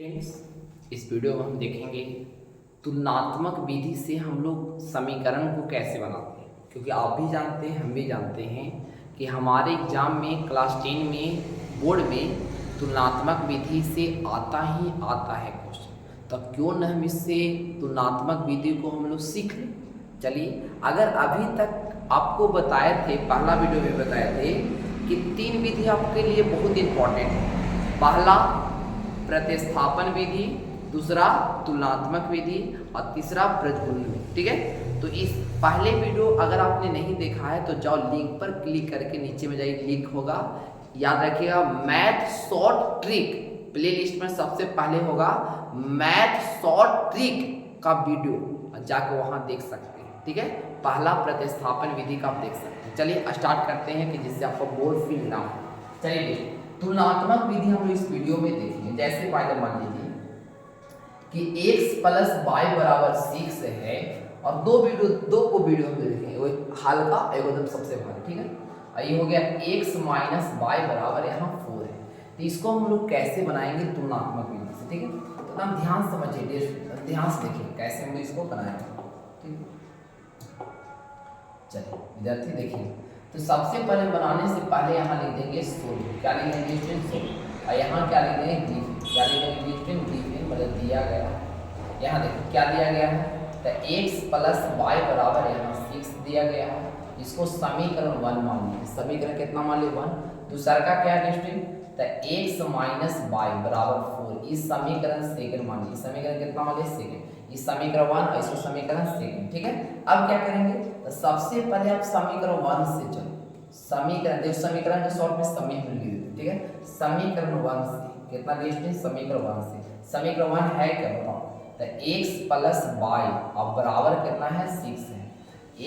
Friends, इस video में हम देखेंगे तुलनात्मक विधि से हम लोग समीकरण को कैसे बनाते हैं। क्योंकि आप भी जानते हैं, हम भी जानते हैं कि हमारे एग्जाम में क्लास 10 में बोर्ड में तुलनात्मक विधि से आता ही आता है क्वेश्चन। तो क्यों न हम इससे तुलनात्मक विधि को हम लोग सीख लें। चलिए, अगर अभी तक आपको बताए थे, पहला वीडियो में बताए थे कि 3 विधि आपके लिए बहुत इंपॉर्टेंट है। पहला प्रतिस्थापन विधि, दूसरा तुलनात्मक विधि और तीसरा प्रतिगुणन विधि। ठीक है, तो इस पहले वीडियो अगर आपने नहीं देखा है तो जाओ लिंक पर क्लिक करके नीचे में जाइए, लिंक होगा, याद रखिएगा मैथ शॉर्ट ट्रिक प्लेलिस्ट में सबसे पहले होगा मैथ शॉर्ट ट्रिक का वीडियो, जाकर वहां देख सकते हैं। ठीक है, पहला प्रतिस्थापन विधि का आप देख सकते हैं। चलिए स्टार्ट करते हैं कि जिससे आपको बोर फील ना हो। चलिए तुलनात्मक विधि हम इस वीडियो में देखेंगे। जैसे पहले मान लीजिए कि x प्लस वाई बराबर 6 है और दो को वीडियो में देखेंगे, वो हल्का एकदम सबसे भारी। ठीक है, और ये हो गया x माइनस वाई बराबर यहाँ 4 है। तो इसको हम लोग कैसे बनाएंगे तुलनात्मक विधि से। ठीक है, तो हम ध्यान समझिए, ध्यान से देखिए कैसे हम इसको बनाएंगे। ठीक है, चलिए विद्यार्थी देखिए, तो सबसे पहले बनाने से पहले यहाँ लिख देंगे सोल्व। क्या लिख देंगे स्टूडेंट? सोल्व। और यहाँ क्या लिख देंगे? गिवन। क्या लिख देंगे स्टूडेंट? गिवन मतलब दिया गया। यहाँ देखो क्या दिया गया है, तो x प्लस वाई बराबर यहाँ 6 दिया गया है। इसको समीकरण 1 मान लीजिए। समीकरण कितना मान लीजिए? 1। दूसरा का क्या है स्टूडेंट? तो x माइनस वाई बराबर 4। इस समीकरण सेकंड मान लीजिए। समीकरण कितना मान लीजिए? सेकंड। इस समीकरण 1 और इसको समीकरण सेकंड। ठीक है, अब क्या करेंगे, तो सबसे पहले आप समीकरण 1 से चलो। समीकरण देखो, समीकरण के शॉर्ट में समी हम लिख देते। ठीक है, समीकरण 1 से कितना लिखते? समीकरण 1 से। समीकरण 1 है क्या बताओ? तो x प्लस वाई और बराबर कितना है? 6 है।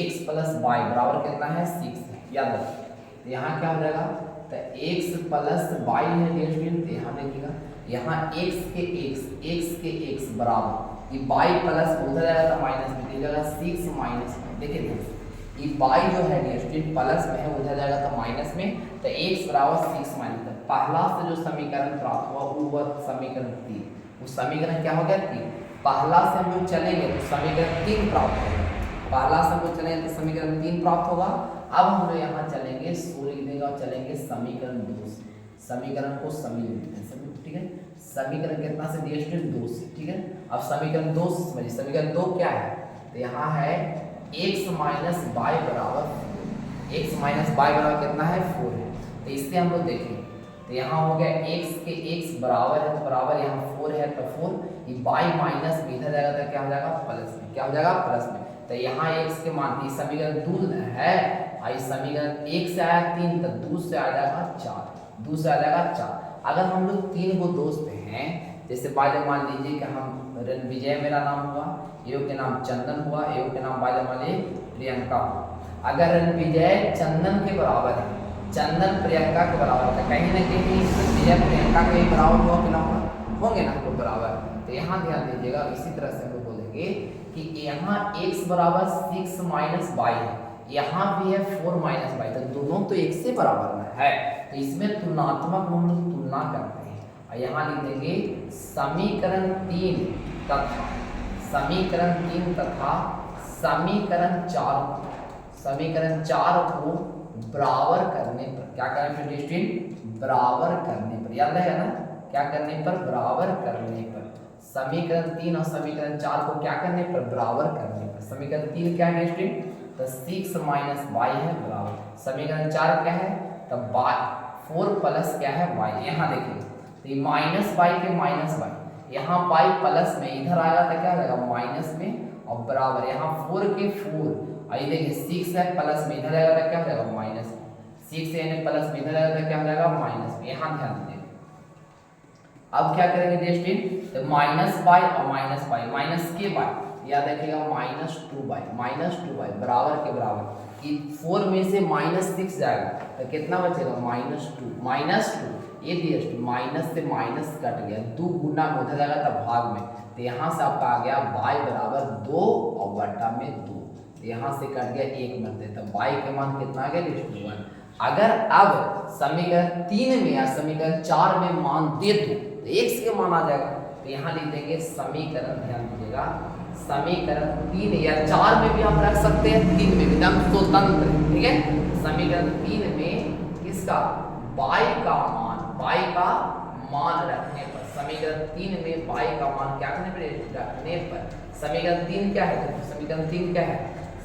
x प्लस वाई बराबर कितना है? 6 है। याद रखिए, तो यहाँ क्या हो जाएगा, तो x प्लस वाई है स्टूडेंट, यहाँ देखिएगा, यहाँ x के x बराबर ये y प्लस उधर जाएगा तो माइनस में दीजिएगा 6 माइनस में। देखिए ये y जो है स्टूडेंट प्लस में है, उधर जाएगा तो माइनस में, तो x बराबर 6 माइनस। पहला से जो समीकरण प्राप्त हुआ वो समीकरण 3। वो समीकरण क्या हो गया? 3। पहला से हम लोग चलेंगे तो समीकरण 3 प्राप्त होगा। पहला से हम लोग चलेंगे तो समीकरण 3 प्राप्त होगा। अब हम लोग यहाँ चलेंगे, सो लिख देंगे और चलेंगे समीकरण 2 से। समीकरण को समी लिखते हैं सभी। ठीक है, समीकरण कितना से दिया स्टूडेंट? 2 से। ठीक है, अब समीकरण 2 से समझिए। समीकरण 2 क्या है, तो यहाँ है x माइनस वाई बराबर 4। x माइनस वाई बराबर कितना है? 4 है। तो इससे हम लोग देखें तो यहाँ हो गया x के x बराबर है, तो बराबर यहाँ 4 है, तो 4 ये y माइनस में इधर जाएगा तो क्या हो जाएगा? प्लस में। क्या हो जाएगा? प्लस में। तो यहाँ x के मान समीकरण 2 है, और समीकरण 1 से आया 3, तो 2 से आ जाएगा 4। 2 से आ जाएगा 4। अगर हम लोग 3 को दोस्त हैं, जैसे बाय मान लीजिए कि हम रणविजय मेरा नाम हुआ, एक के नाम चंदन हुआ, एक के नाम बाय मान लीजिए प्रियंका हुआ। अगर रणविजय चंदन के बराबर है, चंदन प्रियंका के बराबर है, कहीं ना कहीं रणविजय प्रियंका के बराबर हुआ कि ना होंगे ना, तो बराबर। तो यहाँ ध्यान दीजिएगा, इसी तरह से हम लोग बोलेंगे कि यहाँ x बराबर 6 माइनस वाई है, यहाँ भी है 4 माइनस वाई, तो दोनों तो एक से बराबर में है। तो इसमें तुलनात्मक हम लोग तुलना करते हैं, और यहाँ लिख देंगे समीकरण 3 तथा समीकरण 3 तथा समीकरण 4। समीकरण 4 को बराबर करने पर क्या करने पर स्टूडेंट? बराबर करने पर। याद रहेगा ना, क्या करने पर? बराबर करने पर। समीकरण 3 और समीकरण 4 को क्या करने पर? बराबर करने पर। समीकरण 3 क्या है स्टूडेंट? तो 6 माइनस वाई है बराबर। समीकरण 4 क्या है? तो 4 प्लस क्या है? वाई। यहाँ देखिए, तो ये माइनस वाई के माइनस वाई, यहाँ वाई प्लस में इधर आएगा तो क्या हो जाएगा? माइनस में, और बराबर यहाँ 4 के 4, आई देखिए 6 है प्लस में, इधर आएगा तो क्या हो जाएगा? माइनस। 6 है प्लस में, इधर आएगा तो क्या हो जाएगा? माइनस में। यहाँ ध्यान दीजिए, अब क्या करेंगे स्टूडेंट? तो माइनस वाई और माइनस वाई, माइनस के वाई, याद रखिएगा माइनस 2 वाई बराबर के बराबर। कि 4 में से माइनस 6 जाएगा तो कितना बचेगा? माइनस 2। ये दिया माइनस से माइनस कट गया, 2 गुना में उधर जाएगा तब भाग में, तो यहाँ से आपका आ गया y बराबर 2 और बटा में 2, तो यहाँ से कट गया 1 मरते, तो y के मान कितना आ गया? 1। अगर अब समीकरण 3 में या समीकरण 4 में मान दे दो तो x के मान आ जाएगा। तो यहाँ लिख देंगे समीकरण, ध्यान दीजिएगा, समीकरण 3 या 4 में भी आप रख सकते हैं, 3 में भी एकदम स्वतंत्र, ठीक है। समीकरण 3 में किसका, y का मान रखने पर, समीकरण 3 में y का मान क्या करने पर, रखने पर, समीकरण 3 क्या है, समीकरण 3 क्या है,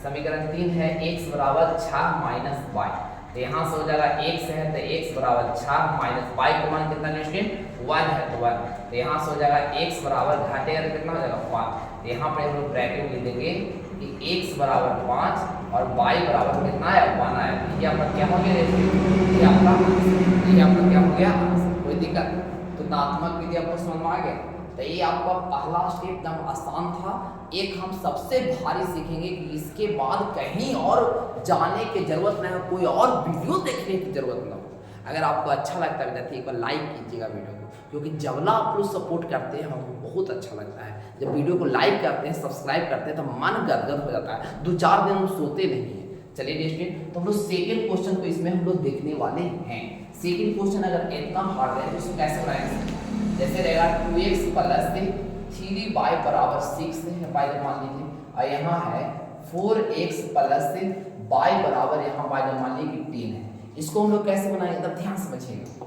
समीकरण 3 है x बराबर 6 माइनस y, तो यहाँ से हो जाएगा x है तो x बराबर 6 माइनस y का मान कितना स्टूडेंट, 1 है तो 1, तो यहाँ से हो जाएगा x बराबर घटेगा तो कितना हो जाएगा 5, तो यहाँ पर हम लोग ब्रैकेट लिख देंगे कि x बराबर 5 और y बराबर कितना है, 1 आया। ये आपका क्या हो गया, ये आपका क्या हो गया, कोई दिक्कत, तुलनात्मक विधि आपको समझ में आ गया। तो ये आपका पहला स्टेप एकदम आसान था। एक हम सबसे भारी सीखेंगे कि इसके बाद कहीं और जाने की जरूरत नहीं है, कोई और वीडियो देखने की जरूरत ना हो। अगर आपको अच्छा लगता है विद्यार्थी एक बार लाइक कीजिएगा वीडियो को, क्योंकि जबला आप लोग सपोर्ट करते हैं हमको बहुत अच्छा लगता है। जब वीडियो को लाइक करते हैं, सब्सक्राइब करते हैं तो मन गदगद हो जाता है, 2-4 दिन हम सोते नहीं हैं। चलिए स्टूडेंट, तो हम लोग सेकेंड क्वेश्चन को इसमें हम लोग देखने वाले हैं। सेकेंड क्वेश्चन अगर इतना हार्ड है तो इसको कैसे बनाएंगे, जैसे रहेगा 2x प्लस 3y बराबर 6 है, बाय मान लीजिए, और यहाँ है 4x प्लस y बराबर यहाँ बाय मान लीजिए कि 10 है। इसको हम लोग कैसे बनाएंगे, तब ध्यान समझिएगा,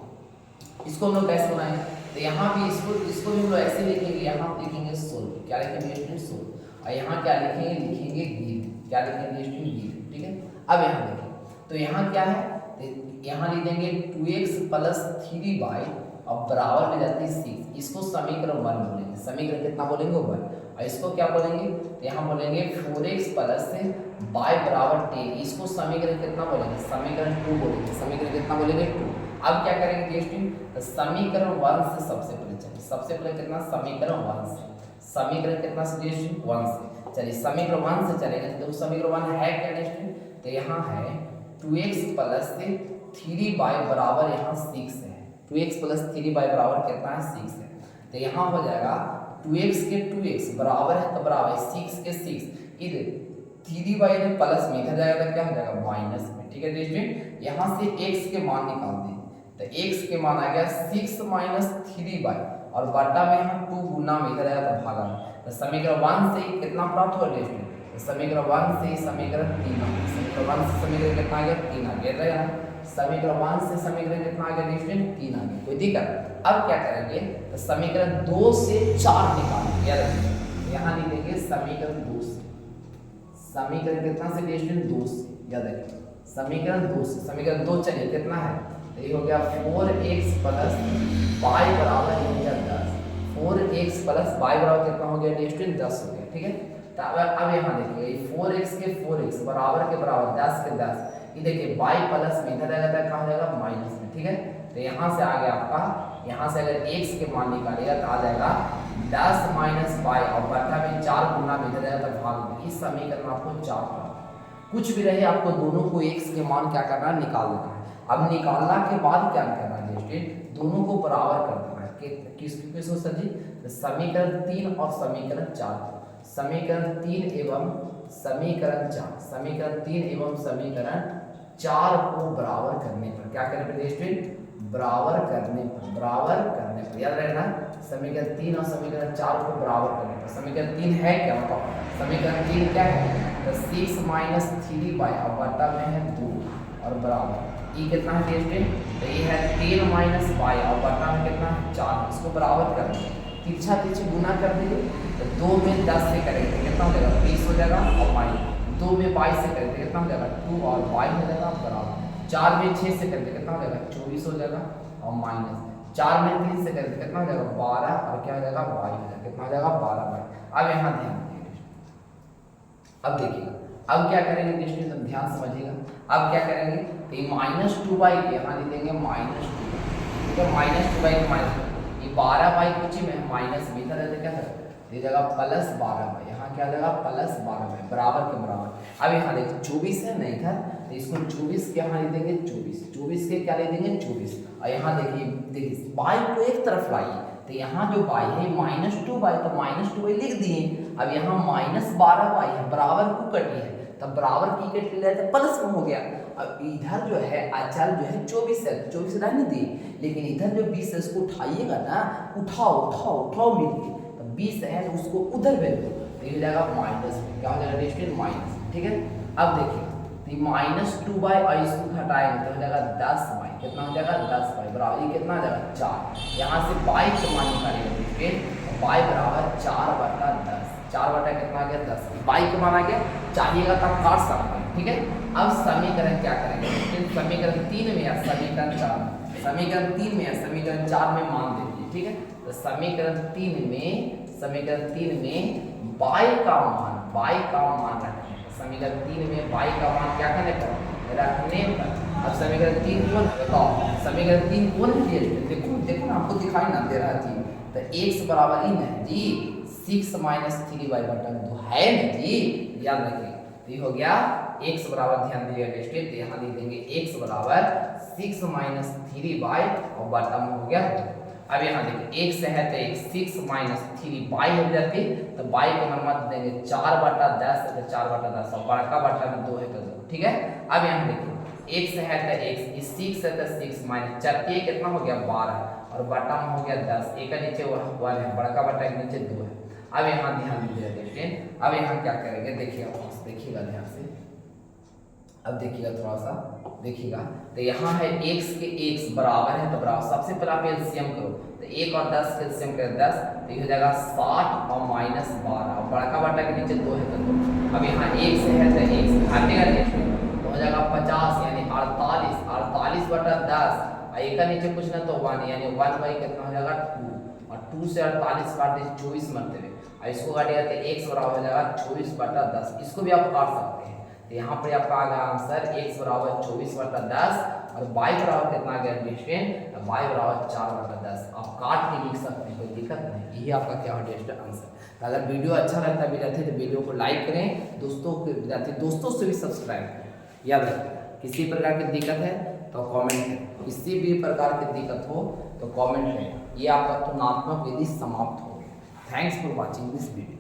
इसको हम लोग कैसे बनाएंगे, तो यहाँ भी इसको भी हम लोग ऐसे लिखेंगे, यहाँ लिखेंगे सोल्व, क्या लिखेंगे स्टूडेंट, सोल्व, और यहाँ क्या लिखेंगे गिव, क्या लिखेंगे स्टूडेंट गिव, ठीक है। अब यहाँ देखिए, तो यहाँ क्या है, तो यहाँ लिख देंगे 2x प्लस 3y अब बराबर में जाती है 6, इसको समीकरण 1 बोलेंगे, समीकरण कितना बोलेंगे 1, और इसको क्या बोलेंगे, तो यहाँ बोलेंगे 4x प्लस y बराबर 10, इसको समीकरण कितना बोलेंगे, समीकरण 2 बोलेंगे, समीकरण कितना बोलेंगे 2। अब क्या करेंगे स्टूडेंट, समीकरण 1 से सबसे पहले चलिए, सबसे पहले कितना, समीकरण 1 से, समीकरण कितना से स्टूडेंट 1 से, चलिए समीकरण 1 से चलेगा, तो समीकरण 1 है क्या स्टूडेंट, तो यहाँ है 2x प्लस 3y बराबर यहाँ 6 है, 2x प्लस 3y बराबर कितना है 6 है, तो यहाँ हो जाएगा 2x के 2x बराबर है तो बराबर 6 के 6, इधर 3y में प्लस में इधर जाएगा तो क्या हो जाएगा माइनस में, ठीक है स्टूडेंट। यहाँ से x के मान निकाल दें, तो x के मान आ गया 6 माइनस 3y और बटा में यहाँ 2 गुना में इधर आएगा तो भागा में, तो समीकरण 1 से कितना प्राप्त हो गया स्टूडेंट, समीकरण 1 से समीकरण 3 आ गया, समीकरण 1 से समीकरण कितना आ गया 3 आ गया रहेगा, समीकरण 1 से समीकरण कितना आ गया स्टूडेंट 3 आ गया, कोई दिक्कत। अब क्या करेंगे, तो समीकरण 2 से 4 निकालेंगे, याद रखिए यहाँ लिखेंगे समीकरण 2 से, समीकरण कितना से स्टूडेंट 2 से, याद रखिए समीकरण 2 से, समीकरण 2 चलिए कितना है, तो ये हो गया 4x प्लस y बराबर 10, 4x प्लस y बराबर कितना हो गया स्टूडेंट 10 हो गया, ठीक है। तो अब यहाँ देखिए 4x के 4x बराबर के बराबर 10 के 10, ये देखिए y प्लस में इधर आएगा कहाँ जाएगा माइनस में, ठीक है। तो यहाँ से आ गया आपका, यहाँ से अगर x के मान निकालिएगा तो आ जाएगा 10 माइनस y और बटा में 4 गुना में इधर आएगा तो भाग में, इस समीकरण आपको 4 का कुछ भी रहे आपको दोनों को x के मान क्या करना है, निकाल देना है। अब निकालना के बाद क्या करना है स्टूडेंट, दोनों को बराबर कर देना है, किसको सर जी, समीकरण 3 और समीकरण 4, समीकरण 3 एवं समीकरण 4, समीकरण 3 एवं समीकरण 4 को बराबर करने पर, क्या करने पर स्टूडेंट, बराबर करने पर, याद रखना समीकरण 3 और समीकरण 4 को बराबर करने पर, समीकरण 3 है क्या बताओ, समीकरण 3 क्या है, तो 6 माइनस 3y और बटा में है 2 और बराबर ये कितना है स्टूडेंट, तो ये है 10 माइनस y और बटा में कितना है 4, इसको बराबर कर देंगे, तिरछा तिरछी गुना कर देंगे, तो 2 में 10 से करेंगे कितना हो जाएगा 20 हो जाएगा, और y 2 में 22 से करेंगे कितना हो जाएगा 2 और y हो जाएगा बराबर, 4 में 6 से करेंगे कितना हो जाएगा 24 हो जाएगा, और माइनस 4 में 3 से करेंगे कितना हो जाएगा 12 और क्या हो जाएगा y हो जाएगा, कितना हो जाएगा 12y। अब यहाँ ध्यान दीजिए, अब देखिएगा अब क्या करेंगे स्टूडेंट, ध्यान समझिएगा, अब क्या करेंगे, तो ये माइनस 2y के यहाँ लिख देंगे माइनस 2, ठीक है, माइनस 2y के माइनस 2, ये 12y कुछ में माइनस में इधर रहते क्या था, ये जगह प्लस 12y, यहाँ क्या जगह प्लस 12y बराबर के बराबर। अब यहाँ देखिए 24 है नहीं था, तो इसको 24 के यहाँ लिख देंगे 24 के क्या लिख देंगे 24, और यहाँ देखिए y को एक तरफ लाइए, तो यहाँ जो y है माइनस 2y, तो माइनस 2y लिख दिए, अब यहाँ माइनस 12y है बराबर को कटी है, तब बराबर की कट ले तो प्लस में हो गया। अब इधर जो है अचल जो है 24 है, 24 रहने दिए, लेकिन इधर जो 20 है इसको उठाइएगा ना, उठाओ उठाओ उठाओ मिलके, तो 20 है तो उसको उधर भेज दो, तो ये हो जाएगा माइनस में, क्या हो जाएगा स्टूडेंट माइनस। ठीक है, अब देखिए तो -2 इसको हटाएंगे तो हो जाएगा 10 बाई, कितना हो जाएगा 10 बाई बराबर, ये कितना हो जाएगा 4, यहाँ से बाई का मान निकालेंगे स्टूडेंट, बाई बराबर 4/10, 4 कितना आ गया 10, बाई का मान आ गया, चाहिएगा तब काट सकते हैं। ठीक है, अब समीकरण क्या करेंगे, समीकरण 3 में या समीकरण 4, समीकरण 3 में या समीकरण 4 में मान दीजिए। ठीक है, तो समीकरण 3 में बाई का मान रखने, समीकरण 3 में बाई का मान क्या करने पर रखने पर, अब समीकरण 3 कौन बताओ, समीकरण 3 कौन है, देखो देखो ना आपको दिखाई ना दे रहा थी, तो x बराबर इन है जी 6 - 3/2 है ना जी, याद रखिए। तो ये हो गया x बराबर, ध्यान दीजिएगा स्टूडेंट, यहाँ लिख देंगे x बराबर 6 - 3/, और बटन हो गया। अब यहाँ देखिए x है तो x 6 - 3 बाई हो जाती, तो बाई को नंबर देंगे 4/10, तो 4/10, और बड़का बटा में 2 है तो 2। ठीक है, अब यहाँ देखिए x है तो x, 6 है तो 6 माइनस 4 कितना हो गया 12, और बटा में हो गया 10, एक का नीचे 1 है, बड़का बटा के नीचे 2 है। अब यहाँ ध्यान दीजिएगा देखिए, अब यहाँ क्या करेंगे देखिएगा ध्यान से, अब देखिएगा थोड़ा सा देखिएगा, तो यहाँ है x के x बराबर है तो बराबर, सबसे पहले आप एलसीएम करो, तो 1 और 10 के एलसीएम करें 10, तो ये हो जाएगा 60 और -12, और बड़का बटा के नीचे 2 है तो 2। अब यहाँ x है तो x घाटेगा तो हो जाएगा 50, यानी 48/10, और एक का नीचे कुछ ना तो 1, यानी 1 कितना हो जाएगा 2, और 2 से 48 काट दीजिए 24 मरते हुए, और इसको काटिएगा तो x बराबर हो जाएगा 24/10, इसको भी आप काट सकते हैं। तो यहाँ पर आपका आ गया आंसर x बराबर 24/10, और y बराबर कितना आ गया स्टूडेंट, तो y बराबर 4/10, आप काट के लिख सकते हैं, कोई दिक्कत नहीं। यही आपका क्या हो स्टूडेंट आंसर। अगर वीडियो अच्छा लगता है विद्यार्थी तो वीडियो को लाइक करें, दोस्तों से भी सब्सक्राइब करें। याद रखें, किसी प्रकार की दिक्कत है तो कमेंट करें, किसी भी प्रकार की दिक्कत हो तो कमेंट करें। ये आपका तुलनात्मक विधि समाप्त हो गया। Thanks for watching this video.